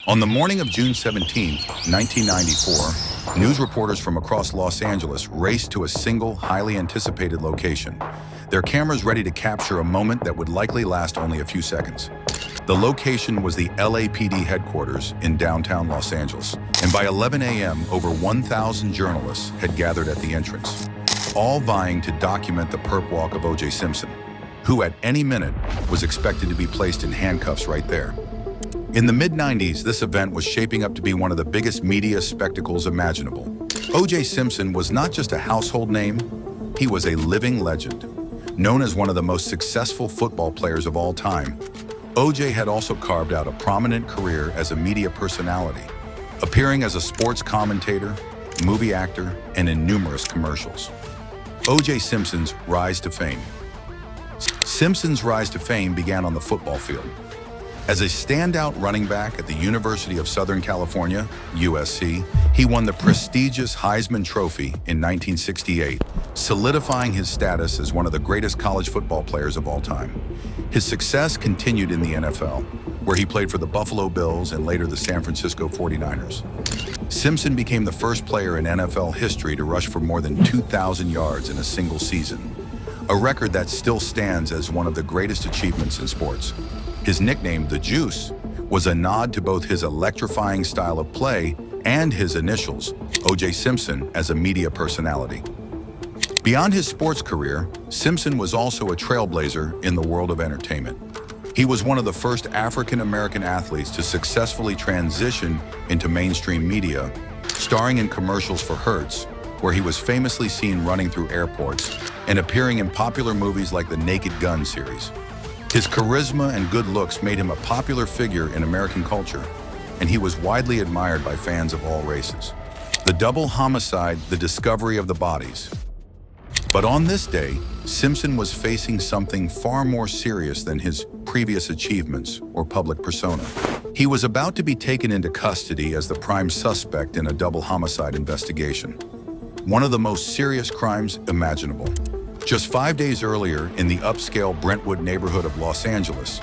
On the morning of June 17, 1994, news reporters from across Los Angeles raced to a single, highly anticipated location, their cameras ready to capture a moment that would likely last only a few seconds. The location was the LAPD headquarters in downtown Los Angeles, and by 11 a.m., over 1,000 journalists had gathered at the entrance, all vying to document the perp walk of O.J. Simpson, who at any minute was expected to be placed in handcuffs right there. In the mid-90s, this event was shaping up to be one of the biggest media spectacles imaginable. O.J. Simpson was not just a household name, he was a living legend. Known as one of the most successful football players of all time, O.J. had also carved out a prominent career as a media personality, appearing as a sports commentator, movie actor, and in numerous commercials. O.J. Simpson's rise to fame. Simpson's rise to fame began on the football field. As a standout running back at the University of Southern California, USC, he won the prestigious Heisman Trophy in 1968, solidifying his status as one of the greatest college football players of all time. His success continued in the NFL, where he played for the Buffalo Bills and later the San Francisco 49ers. Simpson became the first player in NFL history to rush for more than 2,000 yards in a single season, a record that still stands as one of the greatest achievements in sports. His nickname, The Juice, was a nod to both his electrifying style of play and his initials, O.J. Simpson, as a media personality. Beyond his sports career, Simpson was also a trailblazer in the world of entertainment. He was one of the first African-American athletes to successfully transition into mainstream media, starring in commercials for Hertz, where he was famously seen running through airports and appearing in popular movies like the Naked Gun series. His charisma and good looks made him a popular figure in American culture, and he was widely admired by fans of all races. The double homicide, the discovery of the bodies. But on this day, Simpson was facing something far more serious than his previous achievements or public persona. He was about to be taken into custody as the prime suspect in a double homicide investigation, one of the most serious crimes imaginable. Just 5 days earlier, in the upscale Brentwood neighborhood of Los Angeles,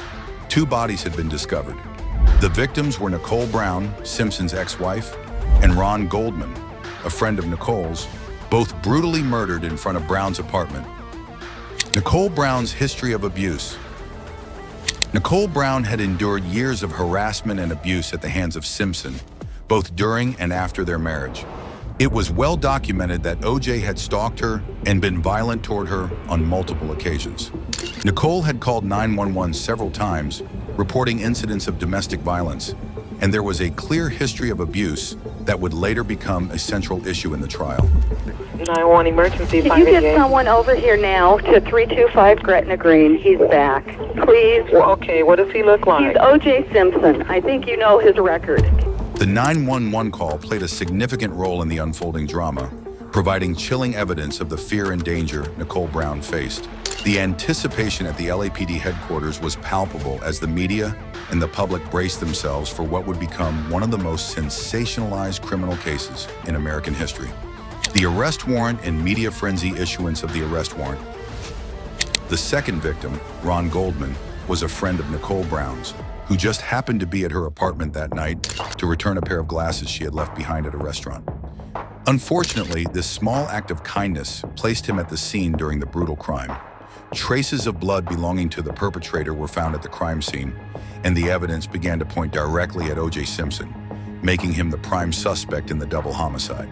2 bodies had been discovered. The victims were Nicole Brown, Simpson's ex-wife, and Ron Goldman, a friend of Nicole's, both brutally murdered in front of Brown's apartment. Nicole Brown's history of abuse. Nicole Brown had endured years of harassment and abuse at the hands of Simpson, both during and after their marriage. It was well documented that O.J. had stalked her and been violent toward her on multiple occasions. Nicole had called 911 several times, reporting incidents of domestic violence, and there was a clear history of abuse that would later become a central issue in the trial. 911 emergency. Can you get someone over here now to 325 Gretna Green? He's back. Please. Well, okay, what does he look like? He's O.J. Simpson. I think you know his record. The 911 call played a significant role in the unfolding drama, providing chilling evidence of the fear and danger Nicole Brown faced. The anticipation at the LAPD headquarters was palpable as the media and the public braced themselves for what would become one of the most sensationalized criminal cases in American history. The arrest warrant and media frenzy issuance of the arrest warrant. The second victim, Ron Goldman, was a friend of Nicole Brown's, who just happened to be at her apartment that night to return a pair of glasses she had left behind at a restaurant. Unfortunately, this small act of kindness placed him at the scene during the brutal crime. Traces of blood belonging to the perpetrator were found at the crime scene, and the evidence began to point directly at O.J. Simpson, making him the prime suspect in the double homicide.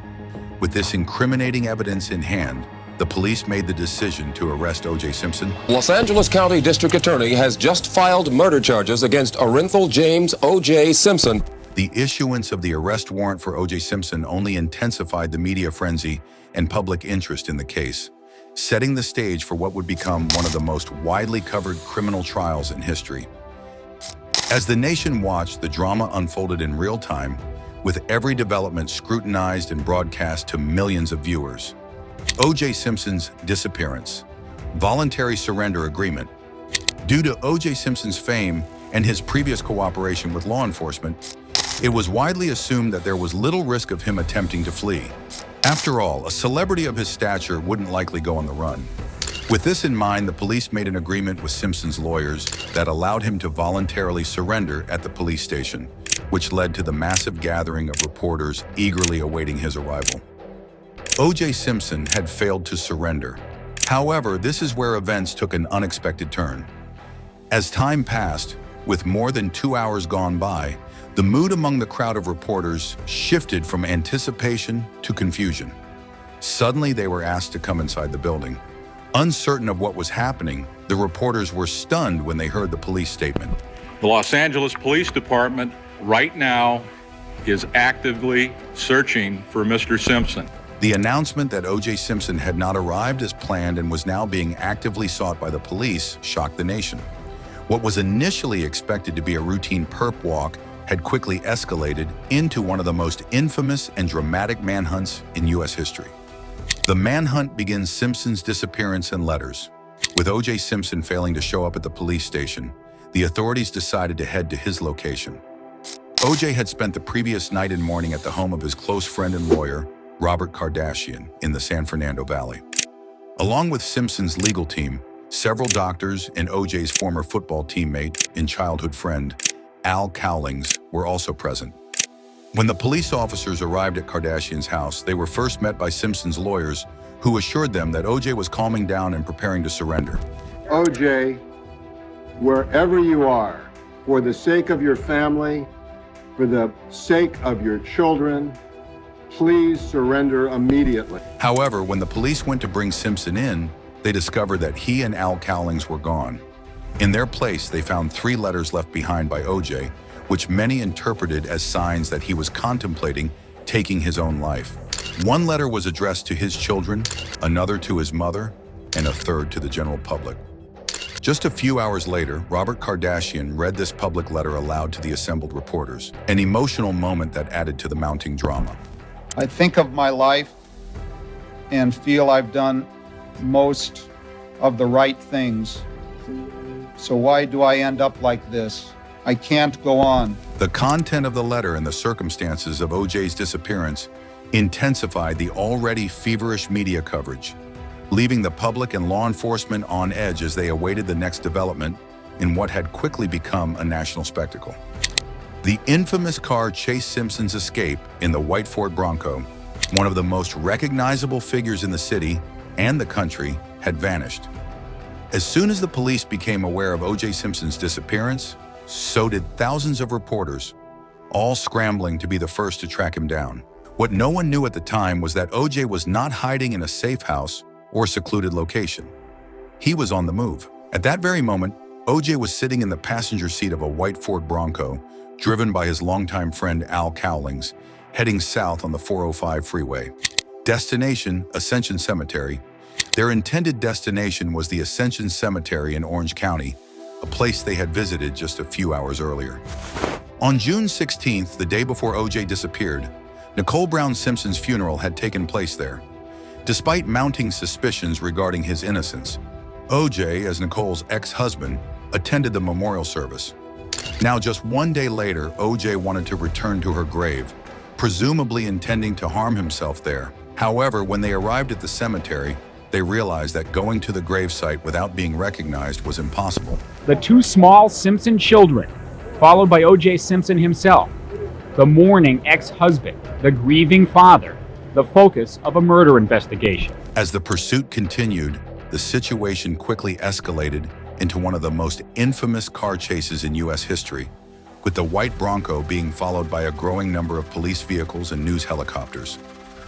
With this incriminating evidence in hand, the police made the decision to arrest O.J. Simpson. Los Angeles County District Attorney has just filed murder charges against Orenthal James O.J. Simpson. The issuance of the arrest warrant for O.J. Simpson only intensified the media frenzy and public interest in the case, setting the stage for what would become one of the most widely covered criminal trials in history. As the nation watched, the drama unfolded in real time, with every development scrutinized and broadcast to millions of viewers. O.J. Simpson's disappearance, voluntary surrender agreement. Due to O.J. Simpson's fame and his previous cooperation with law enforcement, it was widely assumed that there was little risk of him attempting to flee. After all, a celebrity of his stature wouldn't likely go on the run. With this in mind, the police made an agreement with Simpson's lawyers that allowed him to voluntarily surrender at the police station, which led to the massive gathering of reporters eagerly awaiting his arrival. O.J. Simpson had failed to surrender. However, this is where events took an unexpected turn. As time passed, with more than 2 hours gone by, the mood among the crowd of reporters shifted from anticipation to confusion. Suddenly, they were asked to come inside the building. Uncertain of what was happening, the reporters were stunned when they heard the police statement. The Los Angeles Police Department right now is actively searching for Mr. Simpson. The announcement that O.J. Simpson had not arrived as planned and was now being actively sought by the police shocked the nation. What was initially expected to be a routine perp walk had quickly escalated into one of the most infamous and dramatic manhunts in U.S. history. The manhunt begins Simpson's disappearance and letters. With O.J. Simpson failing to show up at the police station, the authorities decided to head to his location. O.J. had spent the previous night and morning at the home of his close friend and lawyer, Robert Kardashian, in the San Fernando Valley. Along with Simpson's legal team, several doctors and O.J.'s former football teammate and childhood friend, Al Cowlings, were also present. When the police officers arrived at Kardashian's house, they were first met by Simpson's lawyers, who assured them that O.J. was calming down and preparing to surrender. O.J., wherever you are, for the sake of your family, for the sake of your children, please surrender immediately. However, when the police went to bring Simpson in, they discovered that he and Al Cowlings were gone. In their place, they found 3 letters left behind by O.J., which many interpreted as signs that he was contemplating taking his own life. One letter was addressed to his children, another to his mother, and a third to the general public. Just a few hours later, Robert Kardashian read this public letter aloud to the assembled reporters, an emotional moment that added to the mounting drama. I think of my life and feel I've done most of the right things. So why do I end up like this? I can't go on. The content of the letter and the circumstances of O.J.'s disappearance intensified the already feverish media coverage, leaving the public and law enforcement on edge as they awaited the next development in what had quickly become a national spectacle. The infamous car chased Simpson's escape in the white Ford Bronco, one of the most recognizable figures in the city and the country, had vanished. As soon as the police became aware of O.J. Simpson's disappearance, so did thousands of reporters, all scrambling to be the first to track him down. What no one knew at the time was that O.J. was not hiding in a safe house or secluded location. He was on the move. At that very moment, O.J. was sitting in the passenger seat of a white Ford Bronco, driven by his longtime friend Al Cowlings, heading south on the 405 freeway. Destination, Ascension Cemetery. Their intended destination was the Ascension Cemetery in Orange County, a place they had visited just a few hours earlier. On June 16th, the day before O.J. disappeared, Nicole Brown Simpson's funeral had taken place there. Despite mounting suspicions regarding his innocence, O.J., as Nicole's ex-husband, attended the memorial service. Now, just one day later, O.J. wanted to return to her grave, presumably intending to harm himself there. However, when they arrived at the cemetery, they realized that going to the gravesite without being recognized was impossible. The 2 small Simpson children, followed by O.J. Simpson himself, the mourning ex-husband, the grieving father, the focus of a murder investigation. As the pursuit continued, the situation quickly escalated into one of the most infamous car chases in U.S. history, with the white Bronco being followed by a growing number of police vehicles and news helicopters.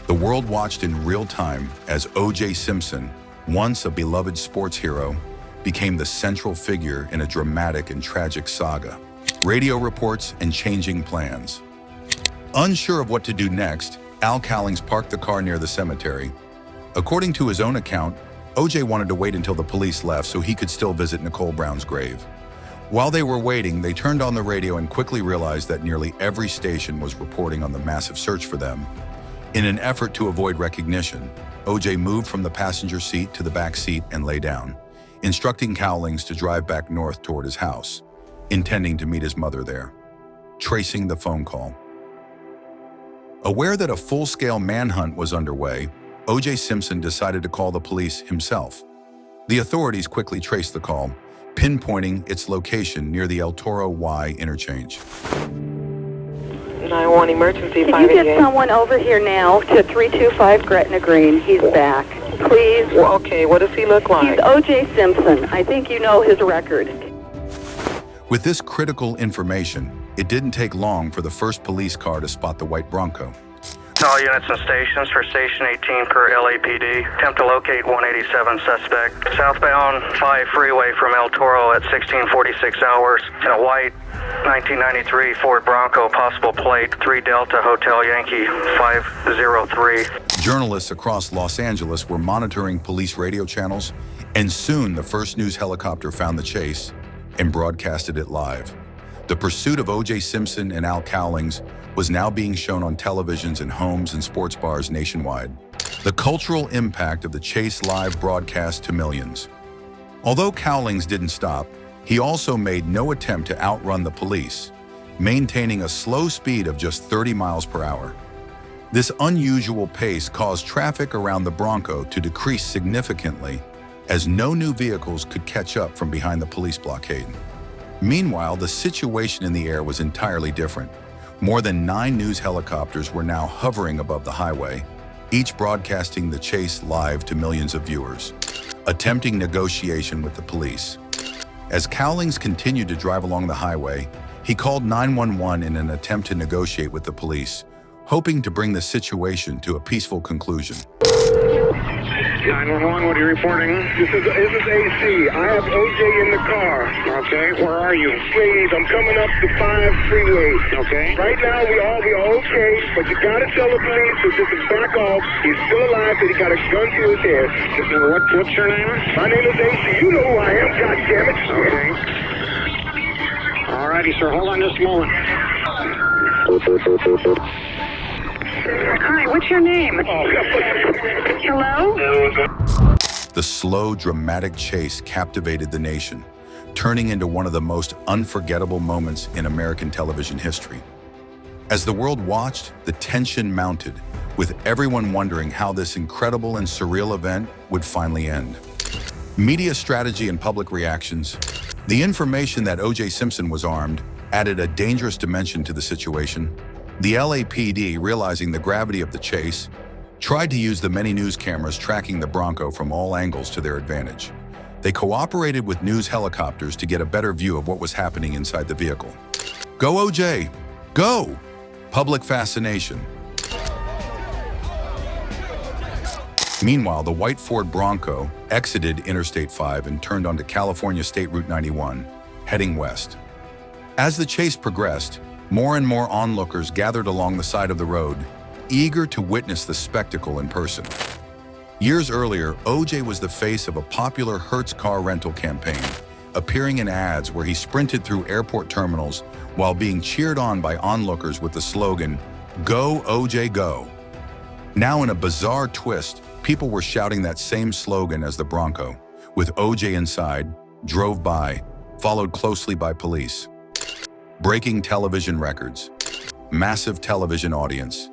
The world watched in real time as O.J. Simpson, once a beloved sports hero, became the central figure in a dramatic and tragic saga. Radio reports and changing plans. Unsure of what to do next, Al Cowlings parked the car near the cemetery. According to his own account, O.J. wanted to wait until the police left so he could still visit Nicole Brown's grave. While they were waiting, they turned on the radio and quickly realized that nearly every station was reporting on the massive search for them. In an effort to avoid recognition, O.J. moved from the passenger seat to the back seat and lay down, instructing Cowlings to drive back north toward his house, intending to meet his mother there. Tracing the phone call. Aware that a full-scale manhunt was underway, O.J. Simpson decided to call the police himself. The authorities quickly traced the call, pinpointing its location near the El Toro Y interchange. 911 emergency, Can you get 588. someone over here now to 325 Gretna Green? He's back. Please. Well, okay, what does he look like? He's O.J. Simpson. I think you know his record. With this critical information, it didn't take long for the first police car to spot the white Bronco. All units and stations for Station 18 per LAPD. Attempt to locate 187 suspect. Southbound 5 freeway from El Toro at 16:46 hours in a white 1993 Ford Bronco, possible plate 3 Delta Hotel Yankee 503. Journalists across Los Angeles were monitoring police radio channels, and soon the first news helicopter found the chase and broadcasted it live. The pursuit of O.J. Simpson and Al Cowlings was now being shown on televisions in homes and sports bars nationwide. The cultural impact of the chase live broadcast to millions. Although Cowlings didn't stop, he also made no attempt to outrun the police, maintaining a slow speed of just 30 miles per hour. This unusual pace caused traffic around the Bronco to decrease significantly, as no new vehicles could catch up from behind the police blockade. Meanwhile, the situation in the air was entirely different. More than 9 news helicopters were now hovering above the highway, each broadcasting the chase live to millions of viewers, attempting negotiation with the police. As Cowlings continued to drive along the highway, he called 911 in an attempt to negotiate with the police, hoping to bring the situation to a peaceful conclusion. 911, what are you reporting? This is AC. I have OJ in the car. Okay, where are you? Please, I'm coming up the 5 freeway. Okay. Right now, we are okay, but you gotta tell the police to just back off. He's still alive, but he got a gun to his head. What's your name? My name is AC. You know who I am, goddammit. Okay. Alrighty, sir. Hold on just a moment. Hi, what's your name? Hello? The slow, dramatic chase captivated the nation, turning into one of the most unforgettable moments in American television history. As the world watched, the tension mounted, with everyone wondering how this incredible and surreal event would finally end. Media strategy and public reactions. The information that O.J. Simpson was armed added a dangerous dimension to the situation. The LAPD, realizing the gravity of the chase, tried to use the many news cameras tracking the Bronco from all angles to their advantage. They cooperated with news helicopters to get a better view of what was happening inside the vehicle. Go O.J. Go! Public fascination. Meanwhile, the white Ford Bronco exited Interstate 5 and turned onto California State Route 91, heading west. As the chase progressed, more and more onlookers gathered along the side of the road, eager to witness the spectacle in person. Years earlier, O.J. was the face of a popular Hertz car rental campaign, appearing in ads where he sprinted through airport terminals while being cheered on by onlookers with the slogan, "Go, O.J., go." Now, in a bizarre twist, people were shouting that same slogan as the Bronco, with O.J. inside, drove by, followed closely by police. Breaking television records, massive television audience.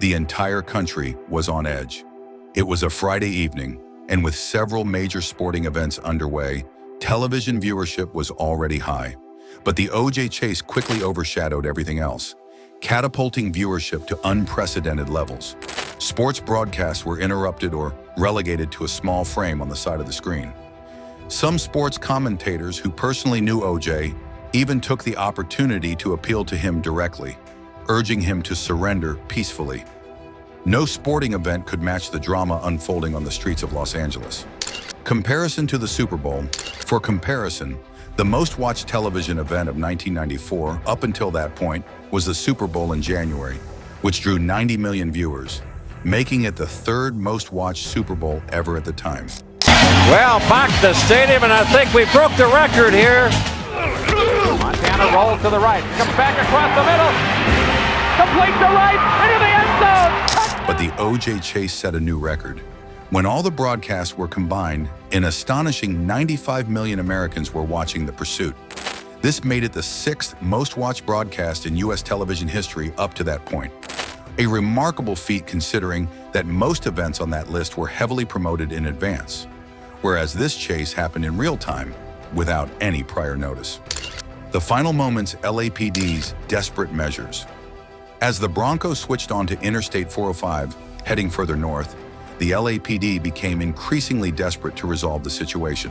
The entire country was on edge. It was a Friday evening, and with several major sporting events underway, television viewership was already high. But the O.J. chase quickly overshadowed everything else, catapulting viewership to unprecedented levels. Sports broadcasts were interrupted or relegated to a small frame on the side of the screen. Some sports commentators who personally knew O.J. even took the opportunity to appeal to him directly, urging him to surrender peacefully. No sporting event could match the drama unfolding on the streets of Los Angeles. Comparison to the Super Bowl. For comparison, the most watched television event of 1994 up until that point was the Super Bowl in January, which drew 90 million viewers, making it the 3rd most watched Super Bowl ever at the time. Well, packed the stadium, and I think we broke the record here. Montana rolls to the right, comes back across the middle, complete to right, into the end zone. But the O.J. chase set a new record. When all the broadcasts were combined, an astonishing 95 million Americans were watching the pursuit. This made it the 6th most watched broadcast in U.S. television history up to that point. A remarkable feat considering that most events on that list were heavily promoted in advance, whereas this chase happened in real time without any prior notice. The final moments, LAPD's desperate measures. As the Bronco switched onto Interstate 405, heading further north, the LAPD became increasingly desperate to resolve the situation.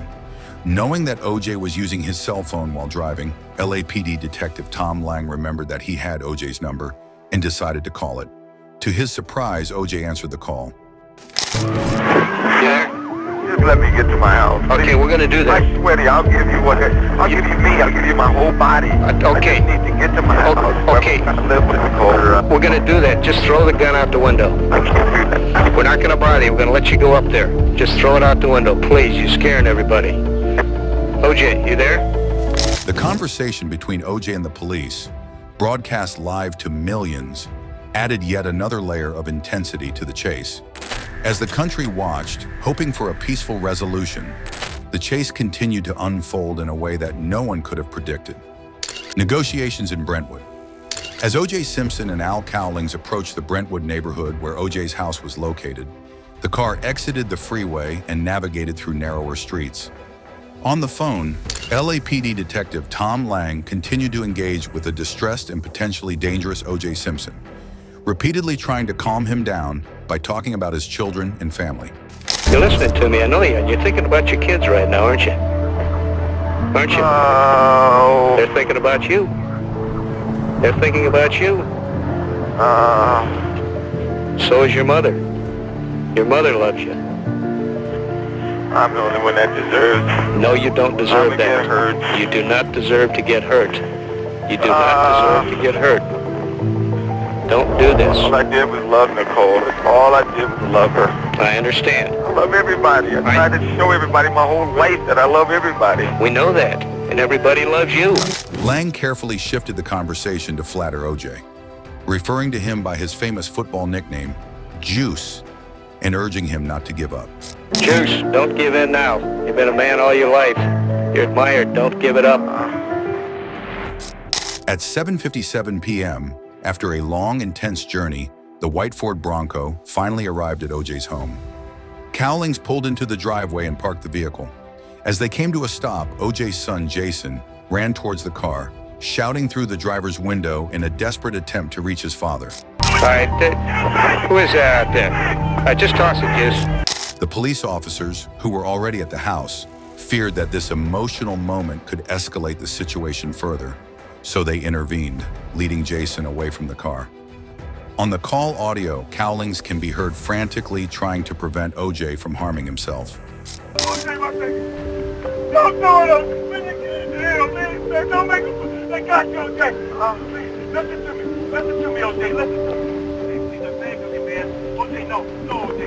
Knowing that O.J. was using his cell phone while driving, LAPD Detective Tom Lang remembered that he had O.J.'s number and decided to call it. To his surprise, O.J. answered the call. Yeah. Just let me get to my house. Okay, we're gonna do that. I swear to you, I'll give you what. I'll give you me. I'll give you my whole body. Okay. I just need to get to my house. Okay. I live with Nicole. We're gonna do that. Just throw the gun out the window. I can't do that. We're not gonna bother you. We're gonna let you go up there. Just throw it out the window, please. You're scaring everybody. OJ, you there? The conversation between O.J. and the police, broadcast live to millions, added yet another layer of intensity to the chase. As the country watched, hoping for a peaceful resolution, the chase continued to unfold in a way that no one could have predicted. Negotiations in Brentwood. As O.J. Simpson and Al Cowlings approached the Brentwood neighborhood where O.J.'s house was located, the car exited the freeway and navigated through narrower streets. On the phone, LAPD Detective Tom Lang continued to engage with the distressed and potentially dangerous O.J. Simpson, repeatedly trying to calm him down by talking about his children and family. You're listening to me, I know you are. You're thinking about your kids right now, aren't you? Aren't you? Oh. They're thinking about you. They're thinking about you. So is your mother. Your mother loves you. I'm the only one that deserves. No, you don't deserve that. Get hurt. You do not deserve to get hurt. You do not deserve to get hurt. Don't do this. All I did was love Nicole. That's all I did was love her. I understand. I love everybody. I try to show everybody my whole life that I love everybody. We know that, and everybody loves you. Lang carefully shifted the conversation to flatter O.J., referring to him by his famous football nickname, Juice, and urging him not to give up. Juice, don't give in now. You've been a man all your life. You're admired. Don't give it up. At 7:57 p.m., after a long, intense journey, the white Ford Bronco finally arrived at O.J.'s home. Cowlings pulled into the driveway and parked the vehicle. As they came to a stop, O.J.'s son, Jason, ran towards the car, shouting through the driver's window in a desperate attempt to reach his father. All right, who is that out there? Just toss it, Juice. The police officers, who were already at the house, feared that this emotional moment could escalate the situation further, so they intervened, leading Jason away from the car. On the call audio, Cowlings can be heard frantically trying to prevent O.J. from harming himself. O.J., my baby. Don't do it, O.J. When you get in jail, man, don't make them. They got you, O.J. Please, listen to me. Listen to me, O.J. Listen to me. Please, I'm begging you, man. O.J., no, O.J.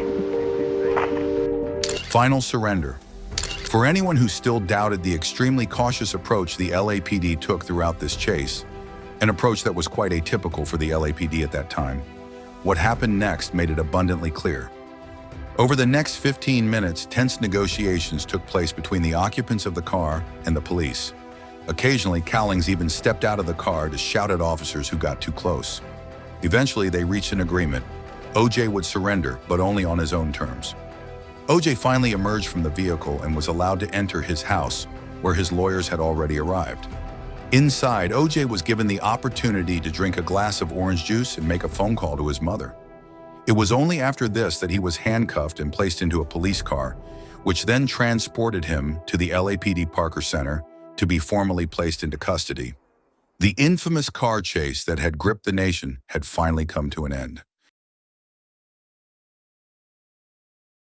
Final surrender. For anyone who still doubted the extremely cautious approach the LAPD took throughout this chase, an approach that was quite atypical for the LAPD at that time, what happened next made it abundantly clear. Over the next 15 minutes, tense negotiations took place between the occupants of the car and the police. Occasionally, Cowlings even stepped out of the car to shout at officers who got too close. Eventually, they reached an agreement. O.J. would surrender, but only on his own terms. O.J. finally emerged from the vehicle and was allowed to enter his house, where his lawyers had already arrived. Inside, O.J. was given the opportunity to drink a glass of orange juice and make a phone call to his mother. It was only after this that he was handcuffed and placed into a police car, which then transported him to the LAPD Parker Center to be formally placed into custody. The infamous car chase that had gripped the nation had finally come to an end.